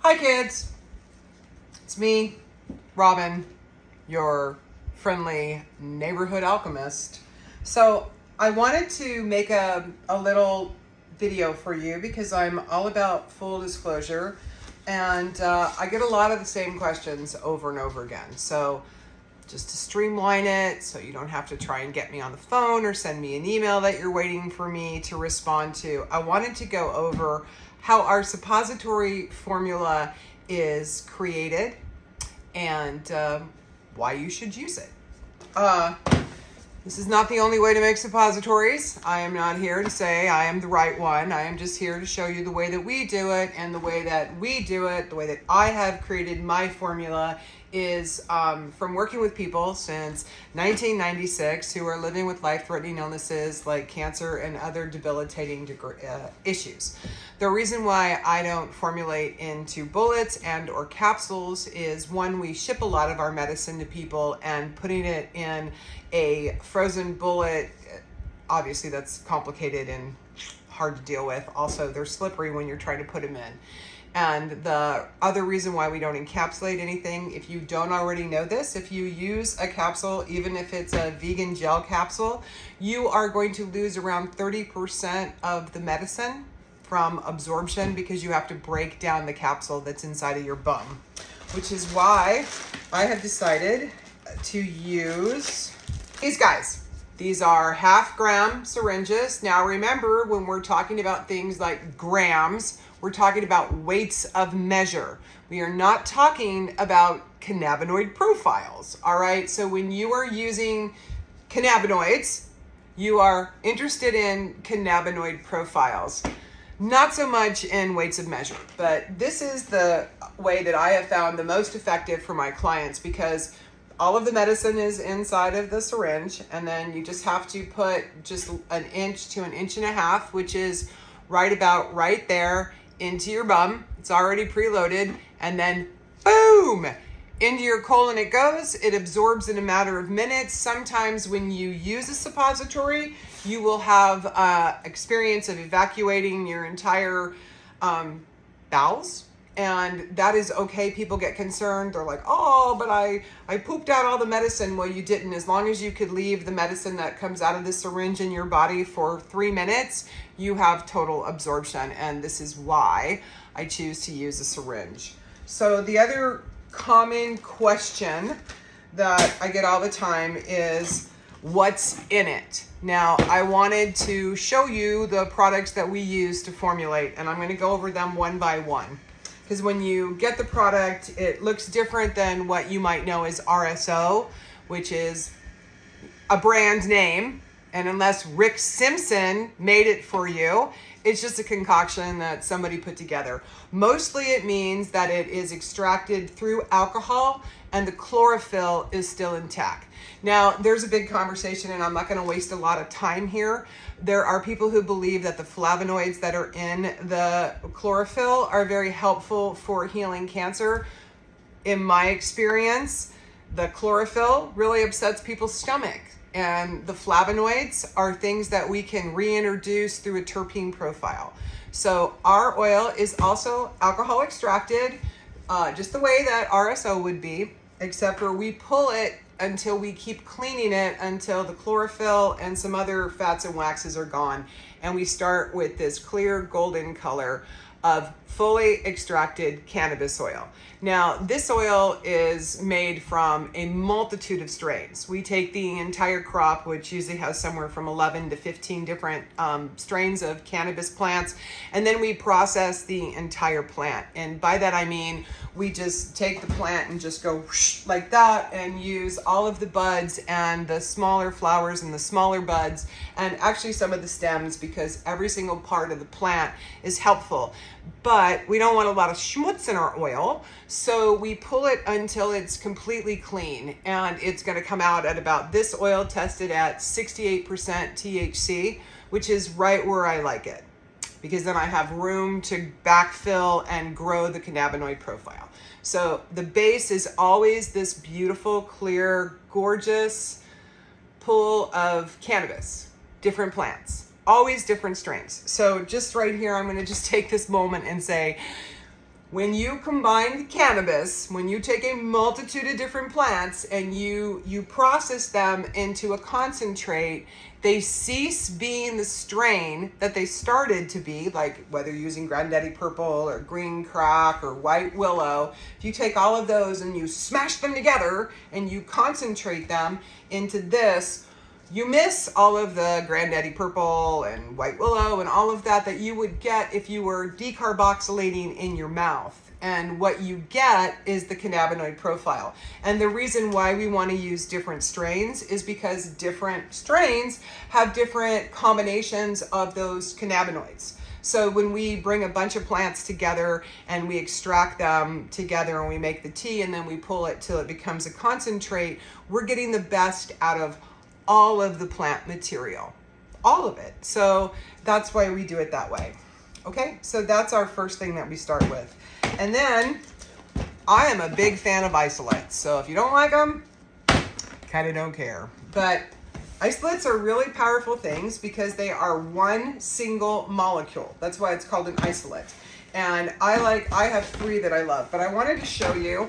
Hi kids, it's me, Robin, your friendly neighborhood alchemist. So I wanted to make a little video for you because I'm all about full disclosure, and I get a lot of the same questions over and over again. So just to streamline it so you don't have to try and get me on the phone or send me an email that you're waiting for me to respond to, I wanted to go over how our suppository formula is created and why you should use it. This is not the only way to make suppositories. I am not here to say I am the right one. I am just here to show you the way that we do it, and the way that we do it, the way that I have created my formula is from working with people since 1996 who are living with life-threatening illnesses like cancer and other debilitating issues. The reason why I don't formulate into bullets and or capsules is, one, we ship a lot of our medicine to people, and putting it in a frozen bullet, obviously that's complicated and hard to deal with. Also, they're slippery when you're trying to put them in. And the other reason why we don't encapsulate anything, if you don't already know this, if you use a capsule, even if it's a vegan gel capsule, you are going to lose around 30% of the medicine from absorption because you have to break down the capsule that's inside of your bum, which is why I have decided to use these guys. These are 1/2 gram syringes. Now remember, when we're talking about things like grams, we're talking about weights of measure. We are not talking about cannabinoid profiles, all right? So when you are using cannabinoids, you are interested in cannabinoid profiles, not so much in weights of measure. But this is the way that I have found the most effective for my clients, because all of the medicine is inside of the syringe, and then you just have to put just 1 inch to 1.5 inches, which is right about right there, into your bum. It's already preloaded, and then boom, into your colon it goes. It absorbs in a matter of minutes. Sometimes when you use a suppository, you will have experience of evacuating your entire bowels. And that is okay. People get concerned. They're like, oh, but I pooped out all the medicine. Well, you didn't. As long as you could leave the medicine that comes out of the syringe in your body for 3 minutes, you have total absorption. And this is why I choose to use a syringe. So the other common question that I get all the time is, what's in it? Now, I wanted to show you the products that we use to formulate, and I'm going to go over them one by one. Because when you get the product, it looks different than what you might know as RSO, which is a brand name. And unless Rick Simpson made it for you, it's just a concoction that somebody put together. Mostly it means that it is extracted through alcohol and the chlorophyll is still intact. Now, there's a big conversation, and I'm not going to waste a lot of time here. There are people who believe that the flavonoids that are in the chlorophyll are very helpful for healing cancer. In my experience, the chlorophyll really upsets people's stomach, and the flavonoids are things that we can reintroduce through a terpene profile. So our oil is also alcohol extracted, just the way that RSO would be, except for we pull it until we keep cleaning it until the chlorophyll and some other fats and waxes are gone. And we start with this clear golden color of fully extracted cannabis oil. Now, this oil is made from a multitude of strains. We take the entire crop, which usually has somewhere from 11 to 15 different strains of cannabis plants, and then we process the entire plant. And by that I mean we just take the plant and just go whoosh, like that, and use all of the buds and the smaller flowers and the smaller buds, and actually some of the stems, because every single part of the plant is helpful. But we don't want a lot of schmutz in our oil, so we pull it until it's completely clean, and it's going to come out at about, this oil tested at 68% THC, which is right where I like it, because then I have room to backfill and grow the cannabinoid profile. So the base is always this beautiful, clear, gorgeous pool of cannabis, different plants, always different strains. So just right here, I'm going to just take this moment and say, when you combine cannabis, when you take a multitude of different plants and you process them into a concentrate, they cease being the strain that they started to be, like whether you're using Granddaddy Purple or Green Crack or White Willow. If you take all of those and you smash them together and you concentrate them into this, you miss all of the Granddaddy Purple and White Willow and all of that you would get if you were decarboxylating in your mouth. And what you get is the cannabinoid profile. And the reason why we want to use different strains is because different strains have different combinations of those cannabinoids. So when we bring a bunch of plants together and we extract them together and we make the tea and then we pull it till it becomes a concentrate, we're getting the best out of all of the plant material, all of it. So that's why we do it that way. Okay, so that's our first thing that we start with. And then I am a big fan of isolates. So if you don't like them, kind of don't care. But isolates are really powerful things because they are one single molecule. That's why it's called an isolate. And I have 3 that I love, but I wanted to show you.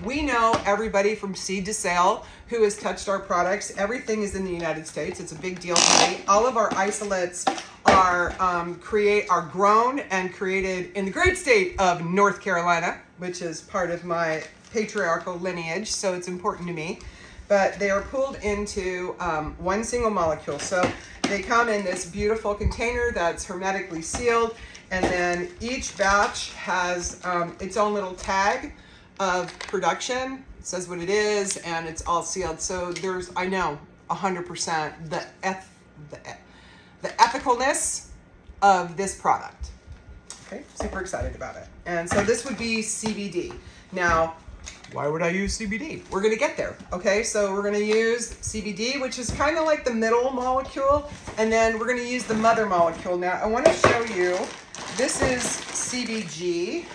We know everybody from seed to sale who has touched our products. Everything is in the United States. It's a big deal to me. All of our isolates are grown and created in the great state of North Carolina, which is part of my patriarchal lineage, so it's important to me. But they are pulled into one single molecule. So they come in this beautiful container that's hermetically sealed, and then each batch has its own little tag of production. It says what it is, and it's all sealed. So there's, I know, 100% the ethicalness of this product. Okay, super excited about it. And so this would be CBD. Now, why would I use CBD? We're gonna get there, okay? So we're gonna use CBD, which is kind of like the middle molecule, and then we're gonna use the mother molecule. Now, I wanna show you, this is CBG,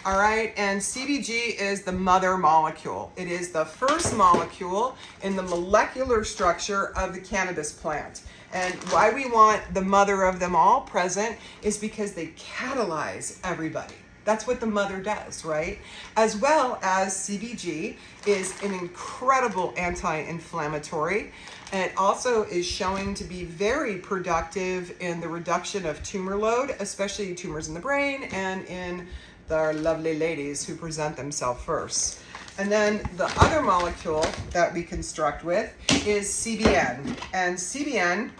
all right? And CBG is the mother molecule. It is the first molecule in the molecular structure of the cannabis plant. And why we want the mother of them all present is because they catalyze everybody. That's what the mother does, right? As well as CBG is an incredible anti-inflammatory. And it also is showing to be very productive in the reduction of tumor load, especially tumors in the brain and in the lovely ladies who present themselves first. And then the other molecule that we construct with is CBN. And CBN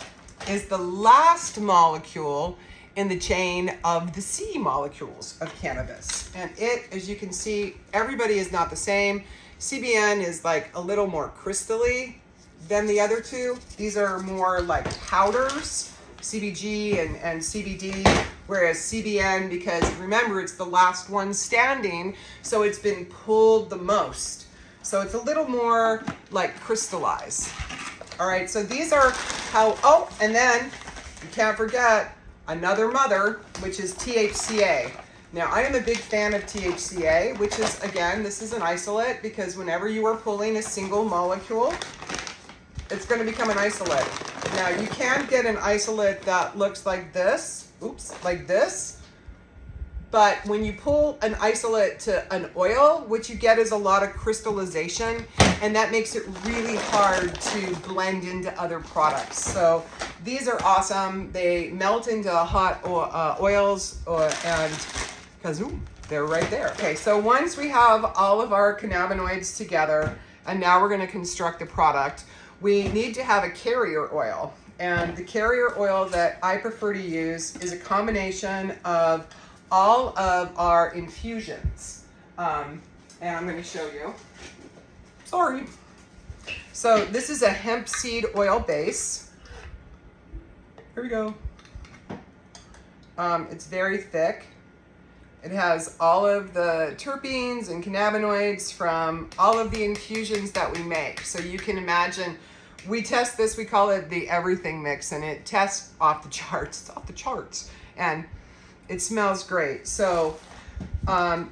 is the last molecule in the chain of the C molecules of cannabis. And it, as you can see, everybody is not the same. CBN is like a little more crystally than the other 2. These are more like powders, CBG and CBD, whereas CBN, because remember, it's the last one standing, so it's been pulled the most. So it's a little more like crystallized. All right, so these are how, oh, and then you can't forget another mother, which is THCA. Now, I am a big fan of THCA, which is, again, this is an isolate because whenever you are pulling a single molecule, it's going to become an isolate. Now, you can get an isolate that looks like this, like this. But when you pull an isolate to an oil, what you get is a lot of crystallization, and that makes it really hard to blend into other products. So these are awesome. They melt into hot oils, and kazoom, they're right there. Okay, so once we have all of our cannabinoids together, and now we're going to construct the product, we need to have a carrier oil. And the carrier oil that I prefer to use is a combination of all of our infusions. And I'm going to show you. Sorry. So this is a hemp seed oil base. Here we go. It's very thick. It has all of the terpenes and cannabinoids from all of the infusions that we make. So you can imagine, we test this, we call it the everything mix, and it tests off the charts. It's off the charts. And it smells great. So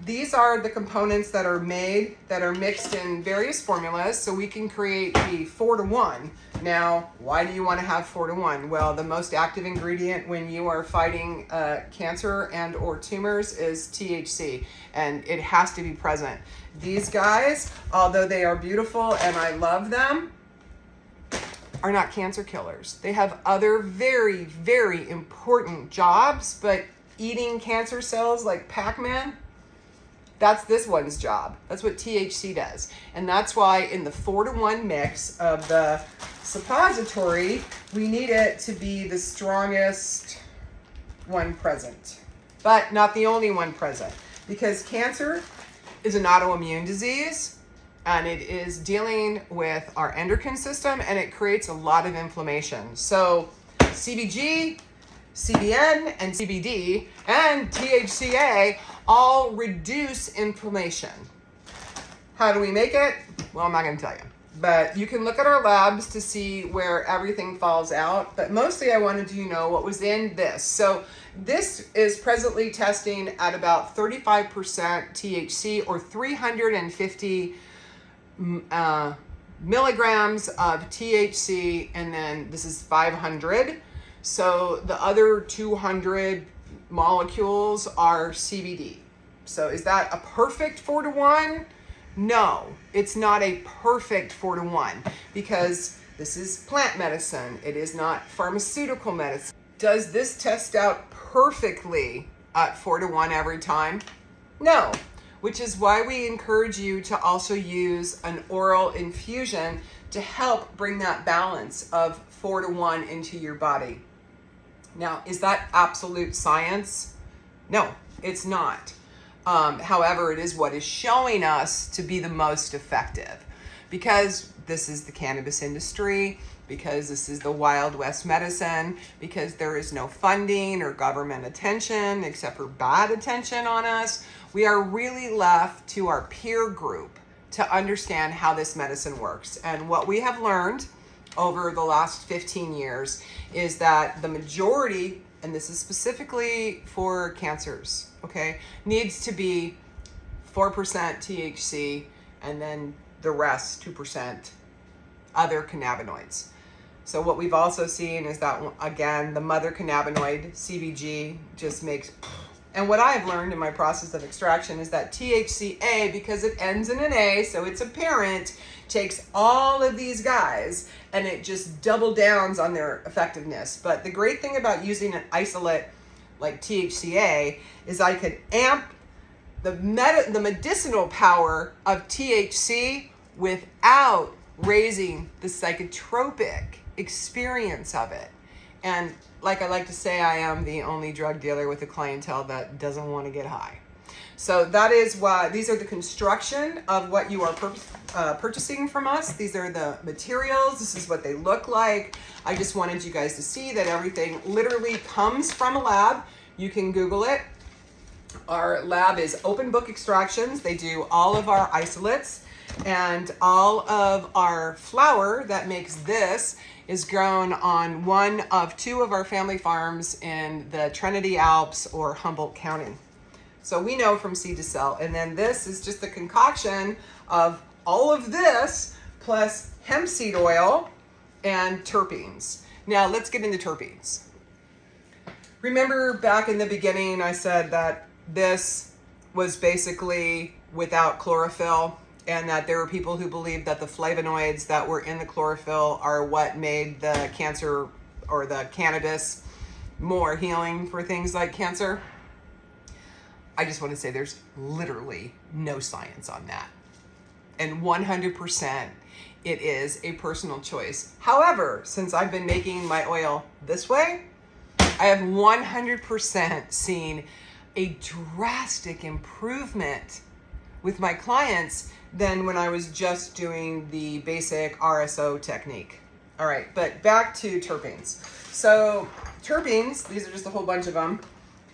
These are the components that are made, that are mixed in various formulas, so we can create the 4-to-1. Now, why do you want to have 4-to-1? Well, the most active ingredient when you are fighting cancer and or tumors is THC, and it has to be present. These guys, although they are beautiful and I love them, are not cancer killers. They have other very, very important jobs, but eating cancer cells like Pac-Man, that's this one's job. That's what THC does. And that's why in the 4-to-1 mix of the suppository, we need it to be the strongest one present, but not the only one present, because cancer is an autoimmune disease, and it is dealing with our endocrine system, and it creates a lot of inflammation. So CBG, CBN, and CBD, and THCA all reduce inflammation. How do we make it? Well, I'm not going to tell you. But you can look at our labs to see where everything falls out. But mostly I wanted you to know what was in this. So this is presently testing at about 35% THC, or 350 milligrams of THC, and then this is 500. So the other 200 molecules are CBD. So is that a perfect 4-to-1? No, it's not a perfect 4-to-1, because this is plant medicine. It is not pharmaceutical medicine. Does this test out perfectly at 4-to-1 every time? No, which is why we encourage you to also use an oral infusion to help bring that balance of 4-to-1 into your body. Now, is that absolute science? No, it's not. However, it is what is showing us to be the most effective, because this is the cannabis industry, because this is the Wild West medicine, because there is no funding or government attention except for bad attention on us. We are really left to our peer group to understand how this medicine works. And what we have learned over the last 15 years is that the majority, and this is specifically for cancers, okay, needs to be 4% THC, and then the rest, 2%, other cannabinoids. So what we've also seen is that, again, the mother cannabinoid, CBG, just makes... And what I've learned in my process of extraction is that THCA, because it ends in an A, so it's a parent, takes all of these guys and it just double downs on their effectiveness. But the great thing about using an isolate like THCA is I could amp the medicinal power of THC without raising the psychotropic experience of it. And like I like to say, I am the only drug dealer with a clientele that doesn't want to get high. So that is why these are the construction of what you are purchasing from us. These are the materials. This is what they look like. I just wanted you guys to see that everything literally comes from a lab. You can Google it. Our lab is Open Book Extractions. They do all of our isolates, and all of our flower that makes this is grown on one of 2 of our family farms in the Trinity Alps or Humboldt County. So we know from seed to cell. And then this is just the concoction of all of this plus hemp seed oil and terpenes. Now let's get into terpenes. Remember back in the beginning, I said that this was basically without chlorophyll, and that there were people who believed that the flavonoids that were in the chlorophyll are what made the cancer or the cannabis more healing for things like cancer. I just want to say there's literally no science on that. And 100% it is a personal choice. However, since I've been making my oil this way, I have 100% seen a drastic improvement with my clients than when I was just doing the basic RSO technique. All right, but back to terpenes. So terpenes, these are just a whole bunch of them,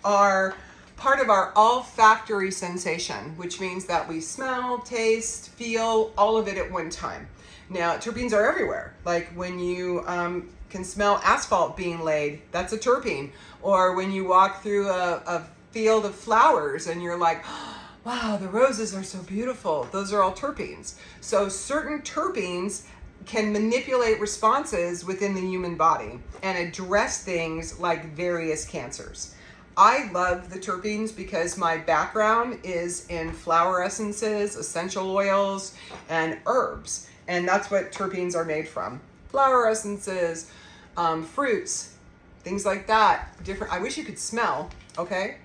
are part of our olfactory sensation, which means that we smell, taste, feel, all of it at one time. Now, terpenes are everywhere. Like when you can smell asphalt being laid, that's a terpene. Or when you walk through a field of flowers and you're like, wow, the roses are so beautiful. Those are all terpenes. So certain terpenes can manipulate responses within the human body and address things like various cancers. I love the terpenes because my background is in flower essences, essential oils, and herbs. And that's what terpenes are made from. Flower essences, fruits, things like that. Different. I wish you could smell, okay?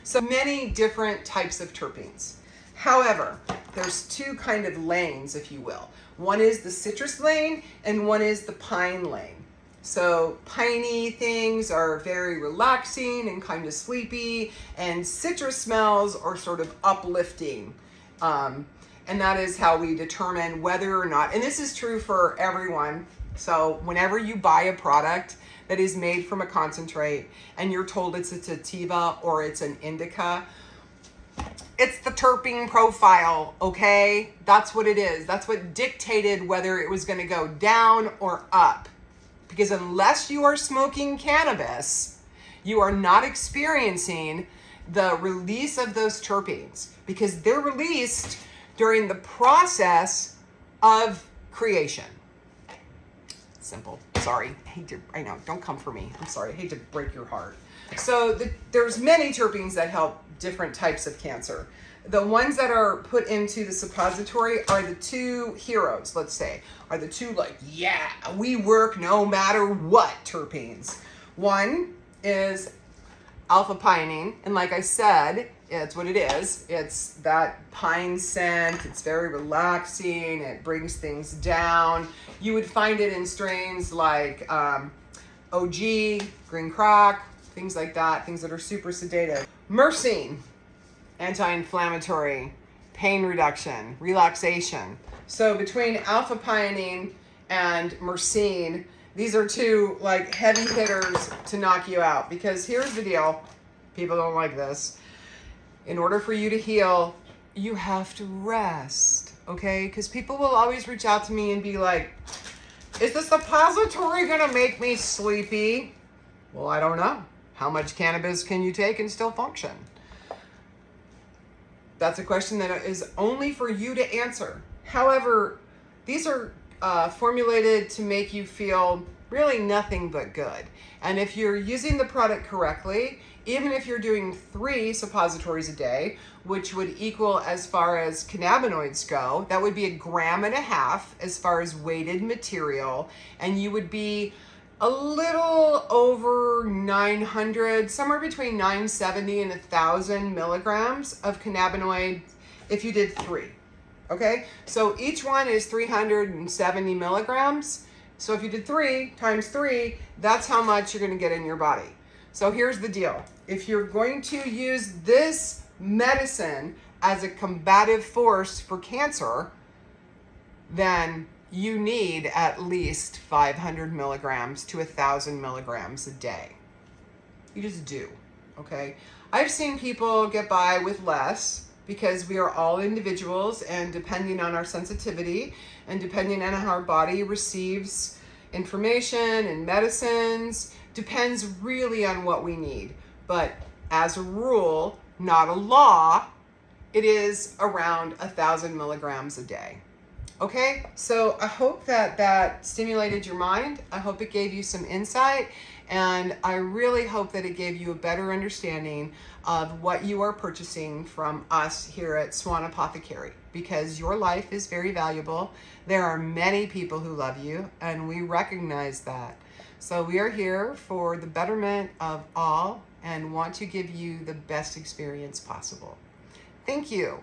So many different types of terpenes. However, there's two kind of lanes, if you will. One is the citrus lane and one is the pine lane. So piney things are very relaxing and kind of sleepy, and citrus smells are sort of uplifting. And that is how we determine whether or not, and this is true for everyone. So whenever you buy a product that is made from a concentrate and you're told it's a sativa or it's an indica, it's the terpene profile, okay? That's what it is. That's what dictated whether it was going to go down or up. Because unless you are smoking cannabis, you are not experiencing the release of those terpenes, because they're released during the process of creation. Simple. Sorry. I know. Don't come for me. I'm sorry. I hate to break your heart. So there's many terpenes that help different types of cancer. The ones that are put into the suppository are the two heroes, let's say, are the two like, yeah, we work no matter what terpenes. One is alpha pinene, and like I said, it's what it is. It's that pine scent. It's very relaxing. It brings things down. You would find it in strains like OG, green crack, things like that, things that are super sedative. Myrcene, anti-inflammatory, pain reduction, relaxation. So between alpha pinene and myrcene, these are two like heavy hitters to knock you out, because here's the deal. People don't like this. In order for you to heal, you have to rest, okay? Because people will always reach out to me and be like, is the suppository gonna make me sleepy? Well, I don't know. How much cannabis can you take and still function? That's a question that is only for you to answer. However, these are formulated to make you feel really nothing but good. And if you're using the product correctly, even if you're doing 3 suppositories a day, which would equal, as far as cannabinoids go, that would be 1.5 grams as far as weighted material, and you would be a little over 900, somewhere between 970 and 1,000 milligrams of cannabinoid if you did 3. Okay, so each one is 370 milligrams. So if you did 3 times 3, that's how much you're going to get in your body. So here's the deal. If you're going to use this medicine as a combative force for cancer, then you need at least 500 milligrams to 1,000 milligrams a day. You just do, okay? I've seen people get by with less, because we are all individuals, and depending on our sensitivity and depending on how our body receives information and medicines, depends really on what we need. But as a rule, not a law, it is around 1,000 milligrams a day. Okay, so I hope that stimulated your mind. I hope it gave you some insight, and I really hope that it gave you a better understanding of what you are purchasing from us here at Swan Apothecary, because your life is very valuable. There are many people who love you, and we recognize that. So we are here for the betterment of all and want to give you the best experience possible. Thank you.